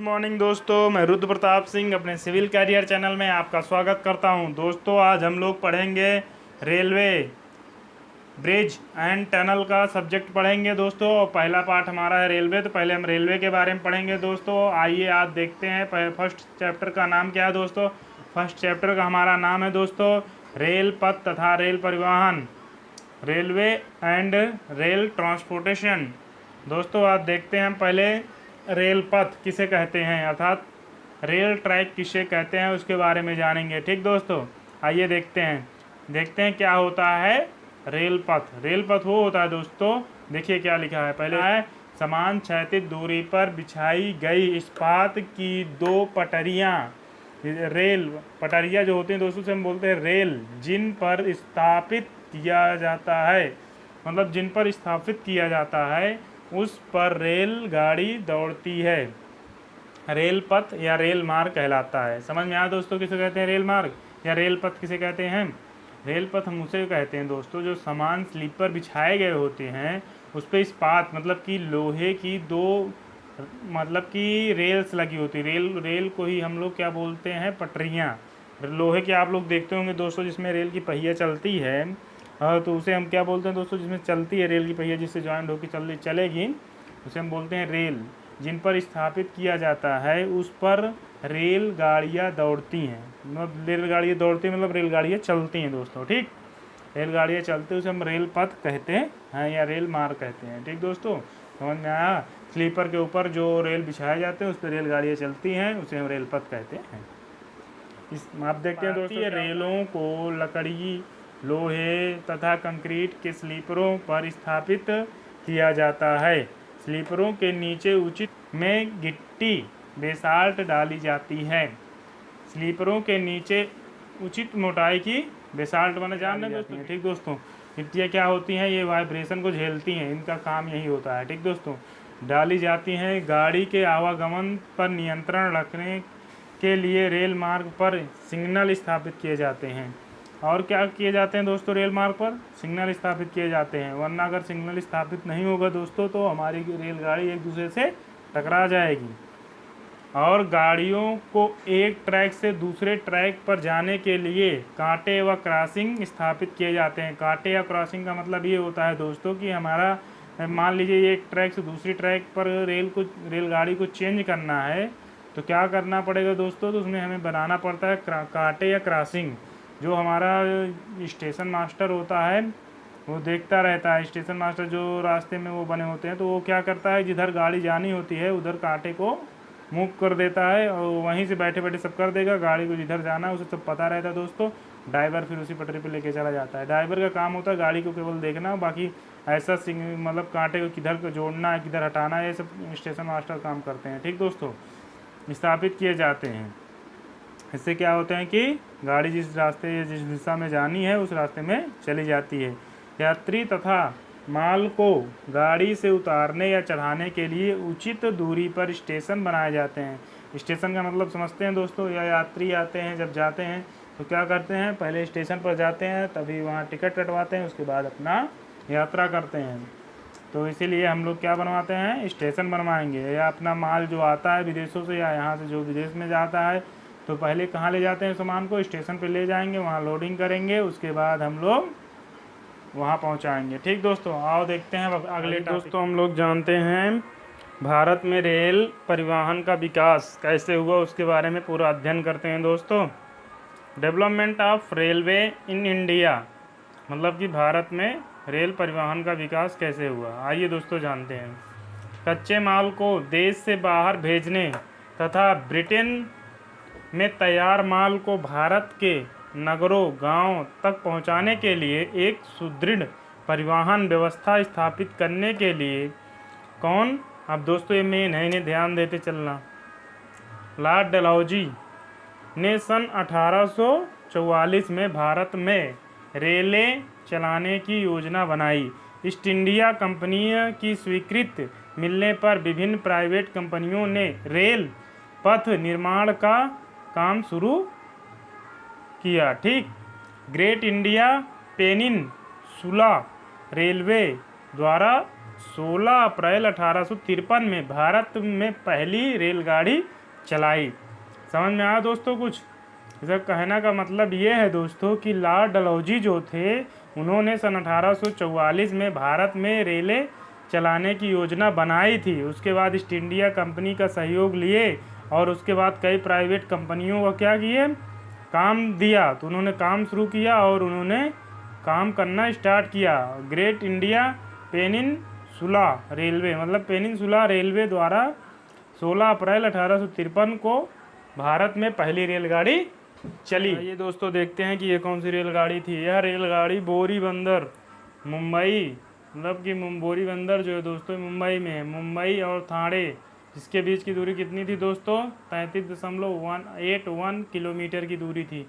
Morning दोस्तों, मैं रुद्र प्रताप सिंह अपने सिविल कैरियर चैनल में आपका स्वागत करता हूं। दोस्तों, आज हम लोग पढ़ेंगे रेलवे ब्रिज एंड टनल का सब्जेक्ट पढ़ेंगे दोस्तों। और पहला पार्ट हमारा है रेलवे, तो पहले हम रेलवे के बारे में पढ़ेंगे दोस्तों। आइए आज देखते हैं फर्स्ट चैप्टर का नाम क्या है दोस्तों। फर्स्ट चैप्टर का हमारा नाम है दोस्तों रेल पथ तथा रेल परिवहन, रेलवे एंड रेल ट्रांसपोर्टेशन। दोस्तों आज देखते हैं हम पहले रेल पथ किसे कहते हैं, अर्थात रेल ट्रैक किसे कहते हैं, उसके बारे में जानेंगे। ठीक दोस्तों, आइए देखते हैं क्या होता है रेल पथ। रेल पथ वो होता है दोस्तों, देखिए क्या लिखा है। पहले है समान क्षैतिज दूरी पर बिछाई गई इस्पात की दो पटरियाँ। रेल पटरियाँ जो होती हैं दोस्तों से हम बोलते हैं रेल, जिन पर स्थापित किया जाता है, मतलब जिन पर स्थापित किया जाता है उस पर रेलगाड़ी दौड़ती है। रेल पथ या रेल मार्ग कहलाता है। समझ में आया दोस्तों किसे कहते हैं रेल मार्ग या रेल पथ किसे कहते हैं। रेल पथ हम उसे कहते हैं दोस्तों जो समान स्लीपर बिछाए गए होते हैं, उस पर इस्पात मतलब कि लोहे की दो मतलब कि रेल्स लगी होती है। रेल को ही हम लोग क्या बोलते हैं, पटरियाँ। लोहे के आप लोग देखते होंगे दोस्तों जिसमें रेल की पहिया चलती है, तो उसे हम क्या बोलते हैं दोस्तों, जिसमें चलती है रेल की पहिया, जिससे ज्वाइंट होकर चलेगी, उसे हम बोलते हैं रेल। जिन पर स्थापित किया जाता है उस पर रेलगाड़ियाँ दौड़ती हैं, मतलब रेलगाड़ियाँ दौड़ती हैं मतलब रेलगाड़ियाँ चलती हैं दोस्तों। ठीक, रेलगाड़ियाँ चलती हैं उसे हम रेल पथ कहते हैं या रेल मार्ग कहते हैं। ठीक दोस्तों, समझ में आया। स्लीपर के ऊपर जो रेल बिछाए जाते हैं उस पर रेलगाड़ियाँ चलती हैं, उसे हम रेल पथ कहते हैं। इस आप देखते हैं दोस्तों, रेलों को लकड़ी, लोहे तथा कंक्रीट के स्लीपरों पर स्थापित किया जाता है। स्लीपरों के नीचे उचित में गिट्टी बेसाल्ट डाली जाती है। स्लीपरों के नीचे उचित मोटाई की बेसाल्ट बना जाने दोस्तों। ठीक दोस्तों, गिट्टियाँ क्या होती हैं, ये वाइब्रेशन को झेलती हैं, इनका काम यही होता है। ठीक दोस्तों, डाली जाती हैं। गाड़ी के आवागमन पर नियंत्रण रखने के लिए रेल मार्ग पर सिग्नल स्थापित किए जाते हैं। और क्या किए जाते हैं दोस्तों, रेल मार्ग पर सिग्नल स्थापित किए जाते हैं, वरना अगर सिग्नल स्थापित नहीं होगा दोस्तों तो हमारी रेलगाड़ी एक दूसरे से टकरा जाएगी। और गाड़ियों को एक ट्रैक से दूसरे ट्रैक पर जाने के लिए कांटे व क्रॉसिंग स्थापित किए जाते हैं। कांटे या क्रॉसिंग का मतलब ये होता है दोस्तों कि हमारा मान लीजिए एक ट्रैक से दूसरी ट्रैक पर रेलगाड़ी को चेंज करना है, तो क्या करना पड़ेगा दोस्तों, तो उसमें हमें बनाना पड़ता है कांटे या क्रॉसिंग। जो हमारा स्टेशन मास्टर होता है वो देखता रहता है। स्टेशन मास्टर जो रास्ते में वो बने होते हैं, तो वो क्या करता है, जिधर गाड़ी जानी होती है उधर कांटे को मूव कर देता है और वहीं से बैठे बैठे सब कर देगा। गाड़ी को जिधर जाना है उसे सब पता रहता है दोस्तों। ड्राइवर फिर उसी पटरी पे लेके चला जाता है। ड्राइवर का काम होता है गाड़ी को केवल देखना, बाकी ऐसा मतलब कांटे को किधर जोड़ना है किधर हटाना है, ये सब स्टेशन मास्टर काम करते हैं। ठीक दोस्तों, स्थापित किए जाते हैं। इससे क्या होता है कि गाड़ी जिस रास्ते या जिस दिशा में जानी है उस रास्ते में चली जाती है। यात्री तथा माल को गाड़ी से उतारने या चढ़ाने के लिए उचित दूरी पर स्टेशन बनाए जाते हैं। स्टेशन का मतलब समझते हैं दोस्तों, या यात्री आते हैं जब जाते हैं तो क्या करते हैं, पहले स्टेशन पर जाते हैं, तभी वहाँ टिकट कटवाते हैं, उसके बाद अपना यात्रा करते हैं। तो इसीलिए हम लोग क्या बनवाते हैं, स्टेशन बनवाएंगे। या अपना माल जो आता है विदेशों से या यहाँ से जो विदेश में जाता है, तो पहले कहाँ ले जाते हैं सामान को, स्टेशन पे ले जाएंगे, वहाँ लोडिंग करेंगे, उसके बाद हम लोग वहाँ पहुँचाएंगे। ठीक दोस्तों, आओ देखते हैं अगले दोस्तों। हम लोग जानते हैं भारत में रेल परिवहन का विकास कैसे हुआ, उसके बारे में पूरा अध्ययन करते हैं दोस्तों। Development of railway in India, मतलब कि भारत में रेल परिवहन का विकास कैसे हुआ, आइए दोस्तों जानते हैं। कच्चे माल को देश से बाहर भेजने तथा ब्रिटेन में तैयार माल को भारत के नगरों गांवों तक पहुंचाने के लिए एक सुदृढ़ परिवहन व्यवस्था स्थापित करने के लिए कौन, अब दोस्तों ये मेन है, इन्हें ध्यान देते चलना, लॉर्ड डलहौजी ने सन 1844 में भारत में रेलें चलाने की योजना बनाई। ईस्ट इंडिया कंपनी की स्वीकृति मिलने पर विभिन्न प्राइवेट कंपनियों ने रेल पथ निर्माण का काम शुरू किया। ठीक, ग्रेट इंडिया पेनिनसुला रेलवे द्वारा 16 अप्रैल 1853 में भारत में पहली रेलगाड़ी चलाई। समझ में आया दोस्तों कुछ? इसका कहने का मतलब ये है दोस्तों कि लॉर्ड डलहौजी जो थे, उन्होंने सन 1844 में भारत में रेलें चलाने की योजना बनाई थी। उसके बाद ईस्ट इंडिया कंपनी का सहयोग लिए और उसके बाद कई प्राइवेट कंपनियों का क्या किए, काम दिया। तो उन्होंने काम शुरू किया और उन्होंने काम करना स्टार्ट किया। ग्रेट इंडिया पेनिनसुला रेलवे, मतलब पेनिनसुला रेलवे द्वारा 16 अप्रैल 1853 को भारत में पहली रेलगाड़ी चली। ये दोस्तों देखते हैं कि ये कौन सी रेलगाड़ी थी। यह रेलगाड़ी बोरी बंदर मुंबई, मतलब कि बोरी बंदर जो है दोस्तों मुंबई में है, मुंबई और थाने, जिसके बीच की दूरी कितनी थी दोस्तों, 33.181 किलोमीटर की दूरी थी,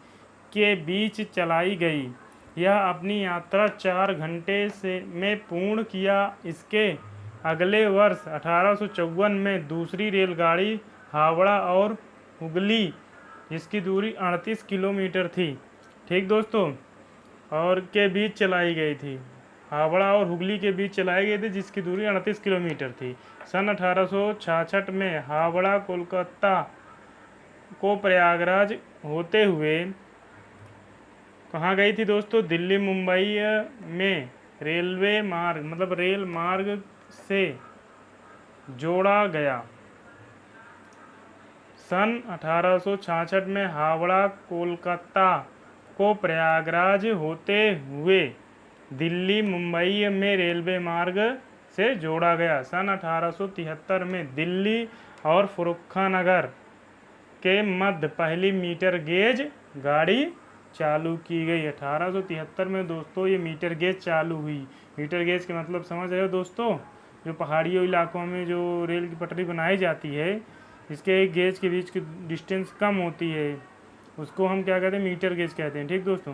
के बीच चलाई गई। यह अपनी यात्रा 4 घंटे में पूर्ण किया। इसके अगले वर्ष 1854 में दूसरी रेलगाड़ी हावड़ा और हुगली, जिसकी दूरी 38 किलोमीटर थी, ठीक दोस्तों, और के बीच चलाई गई थी। हावड़ा और हुगली के बीच चलाई गई थी, जिसकी दूरी 38 किलोमीटर थी। सन 1866 में हावड़ा कोलकाता को प्रयागराज होते हुए कहाँ गई थी दोस्तों, दिल्ली मुंबई में रेलवे मार्ग, मतलब रेल मार्ग से जोड़ा गया। सन 1866 में हावड़ा कोलकाता को प्रयागराज होते हुए दिल्ली मुंबई में रेलवे मार्ग से जोड़ा गया। सन 1873 में दिल्ली और फर्रुखानगर के मध्य पहली मीटर गेज गाड़ी चालू की गई। 1873 में दोस्तों ये मीटर गेज चालू हुई। मीटर गेज के मतलब समझ रहे हो दोस्तों, जो पहाड़ियों इलाकों में जो रेल की पटरी बनाई जाती है, इसके गेज के बीच की डिस्टेंस कम होती है, उसको हम क्या कहते हैं, मीटर गेज कहते हैं, ठीक दोस्तों।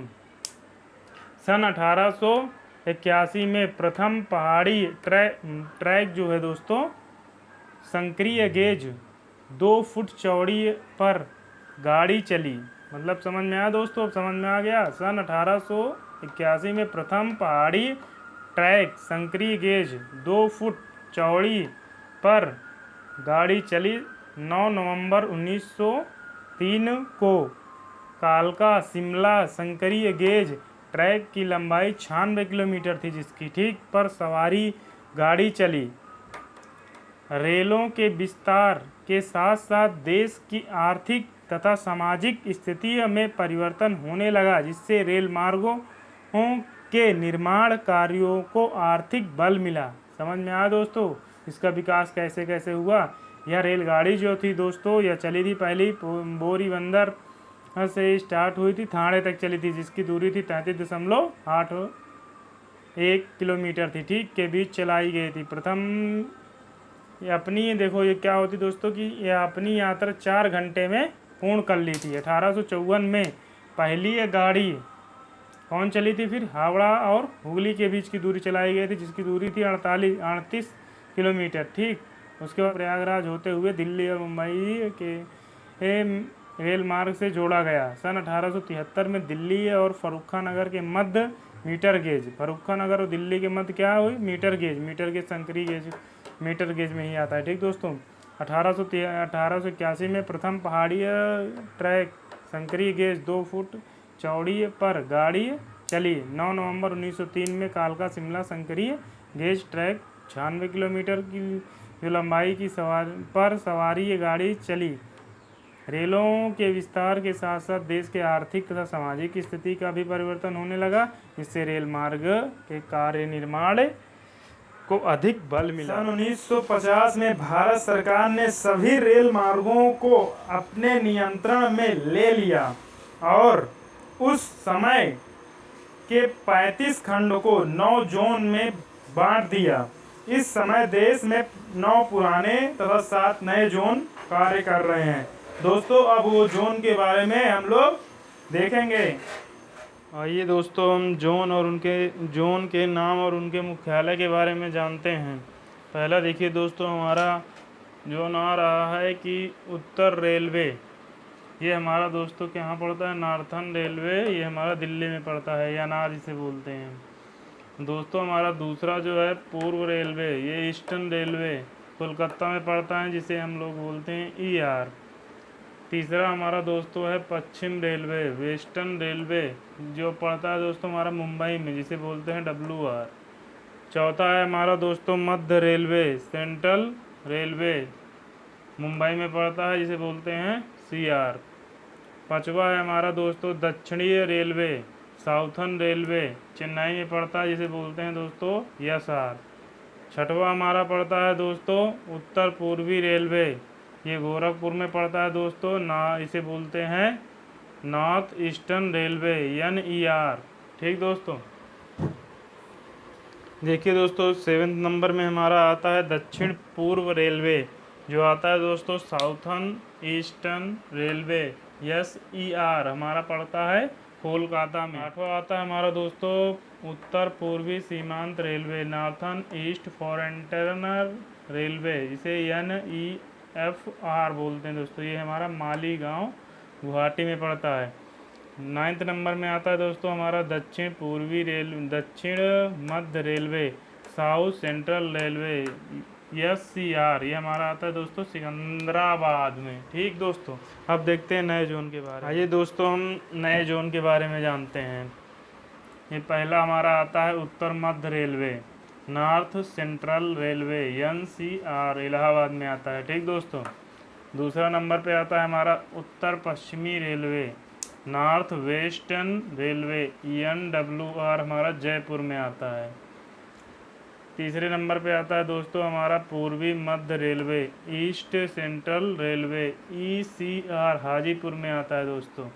सन 1881 में प्रथम पहाड़ी ट्रैक जो है दोस्तों, संक्रिय गेज 2 फुट चौड़ी पर गाड़ी चली। मतलब समझ में आया दोस्तों, अब समझ में आ गया। सन 1881 में प्रथम पहाड़ी ट्रैक संक्रिय गेज 2 फुट चौड़ी पर गाड़ी चली। 9 नवंबर 1903 को कालका शिमला संक्रिय गेज ट्रैक की लंबाई 96 किलोमीटर थी, जिसकी ठीक पर सवारी गाड़ी चली। रेलों के विस्तार के साथ साथ देश की आर्थिक तथा सामाजिक स्थिति में परिवर्तन होने लगा, जिससे रेल मार्गों के निर्माण कार्यों को आर्थिक बल मिला। समझ में आया दोस्तों, इसका विकास कैसे कैसे हुआ। यह रेलगाड़ी जो थी दोस्तों, यह चली थी पहली बोरी बंदर से स्टार्ट हुई थी, थाने तक चली थी, जिसकी दूरी थी 33.81 किलोमीटर थी, ठीक, के बीच चलाई गई थी। प्रथम ये अपनी, देखो ये क्या होती दोस्तों कि यह अपनी यात्रा 4 घंटे में पूर्ण कर ली थी। 1854 में पहली ये गाड़ी कौन चली थी, फिर हावड़ा और हुगली के बीच की दूरी चलाई गई थी, जिसकी दूरी थी 38 किलोमीटर, ठीक। उसके बाद प्रयागराज होते हुए दिल्ली और मुंबई के रेल मार्ग से जोड़ा गया। सन 1873 में दिल्ली और फर्रुखानगर के मध्य मीटर गेज, फर्रुखानगर और दिल्ली के मध्य क्या हुई, मीटर गेज संक्रिय गेज मीटर गेज में ही आता है, ठीक दोस्तों। 1881 में प्रथम पहाड़ी ट्रैक संक्रिय गेज 2 फुट चौड़ी पर गाड़ी चली। 9 नवंबर 1903 में कालका शिमला संक्रिय गेज ट्रैक 96 किलोमीटर की जो लंबाई की सवारी ये गाड़ी चली। रेलों के विस्तार के साथ साथ देश के आर्थिक तथा सामाजिक स्थिति का भी परिवर्तन होने लगा, जिससे रेल मार्ग के कार्य निर्माण को अधिक बल मिला। सन 1950 में भारत सरकार ने सभी रेल मार्गों को अपने नियंत्रण में ले लिया और उस समय के 35 खंडों को 9 जोन में बांट दिया। इस समय देश में 9 पुराने तथा 7 नए जोन कार्य कर रहे हैं दोस्तों। अब वो जोन के बारे में हम लोग देखेंगे। आइए दोस्तों, हम जोन के नाम और उनके मुख्यालय के बारे में जानते हैं। पहला देखिए दोस्तों, हमारा जोन आ रहा है कि उत्तर रेलवे, ये हमारा दोस्तों कहाँ पड़ता है, नॉर्थर्न रेलवे, ये हमारा दिल्ली में पड़ता है, या नार जिसे बोलते हैं। दोस्तों हमारा दूसरा जो है पूर्व रेलवे, ये ईस्टर्न रेलवे कोलकाता में पड़ता है, जिसे हम लोग बोलते हैं ER। तीसरा हमारा दोस्तों है पश्चिम रेलवे, वेस्टर्न रेलवे, जो पड़ता है दोस्तों हमारा मुंबई में, जिसे बोलते हैं WR। चौथा है हमारा दोस्तों मध्य रेलवे, सेंट्रल रेलवे, मुंबई में पड़ता है, जिसे बोलते हैं CR। पांचवा है हमारा दोस्तों दक्षिणीय रेलवे, साउथर्न रेलवे, चेन्नई में पड़ता है, जिसे बोलते हैं दोस्तों SR। छठवा हमारा पड़ता है दोस्तों उत्तर पूर्वी रेलवे, ये गोरखपुर में पड़ता है दोस्तों, इसे बोलते हैं नॉर्थ ईस्टर्न रेलवे NER। ठीक दोस्तों, देखिए दोस्तों 7 नंबर में हमारा आता है दक्षिण पूर्व रेलवे, जो आता है दोस्तों साउथर्न ईस्टर्न रेलवे SER, हमारा पड़ता है कोलकाता में। आठवां आता है हमारा दोस्तों उत्तर पूर्वी सीमांत रेलवे, नॉर्थर्न ईस्ट फॉरेंटनर रेलवे, इसे NEFR बोलते हैं दोस्तों, ये हमारा मालीगांव गुवाहाटी में पड़ता है। 9th नंबर में आता है दोस्तों हमारा दक्षिण पूर्वी दक्षिण मध्य railway, South Central Railway SCR, ये हमारा आता है दोस्तों सिकंदराबाद में। ठीक दोस्तों, अब देखते हैं नए जोन के बारे में। आइए दोस्तों हम नए जोन के बारे में जानते हैं। ये पहला हमारा आता है उत्तर मध्य railway, North Central Railway NCR, Allahabad में आता है। ठीक दोस्तों, दूसरा नंबर पे आता है हमारा उत्तर पश्चिमी railway, north western railway NWR, हमारा जयपुर में आता है। तीसरे नंबर पे आता है दोस्तों हमारा पूर्वी मध्य railway, East Central Railway ECR, Hajipur में आता है दोस्तों।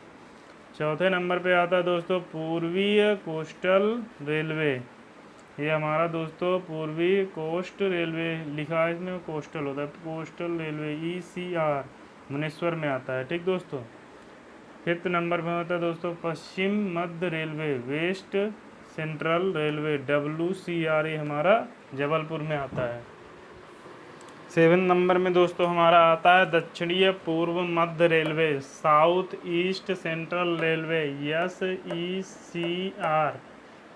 चौथे नंबर पे आता है दोस्तों पूर्वीय कोस्टल रेलवे, ये हमारा दोस्तों पूर्वी कोस्ट रेलवे लिखा है, इसमें कोस्टल होता है, कोस्टल रेलवे ECR, भुवनेश्वर में आता है। ठीक दोस्तों, 5th नंबर पे होता है दोस्तों पश्चिम मध्य railway, West Central Railway WCR, ये हमारा जबलपुर में आता है। 7 नंबर में दोस्तों हमारा आता है दक्षिणीय पूर्व मध्य railway, South East Central Railway SECR,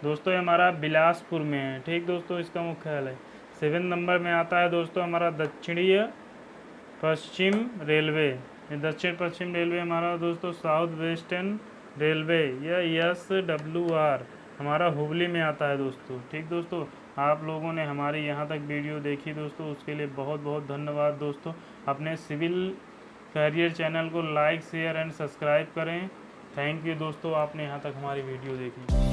दोस्तों ये हमारा बिलासपुर में है। ठीक दोस्तों, इसका मुख्यालय। 7 नंबर में आता है दोस्तों हमारा दक्षिणीय पश्चिम रेलवे, ये दक्षिण पश्चिम रेलवे हमारा दोस्तों साउथ वेस्टर्न रेलवे या SWR, हमारा हुबली में आता है दोस्तों। ठीक दोस्तों, आप लोगों ने हमारी यहाँ तक वीडियो देखी दोस्तों, उसके लिए बहुत बहुत धन्यवाद दोस्तों। अपने सिविल कैरियर चैनल को लाइक शेयर एंड सब्सक्राइब करें। थैंक यू दोस्तों, आपने यहाँ तक हमारी वीडियो देखी।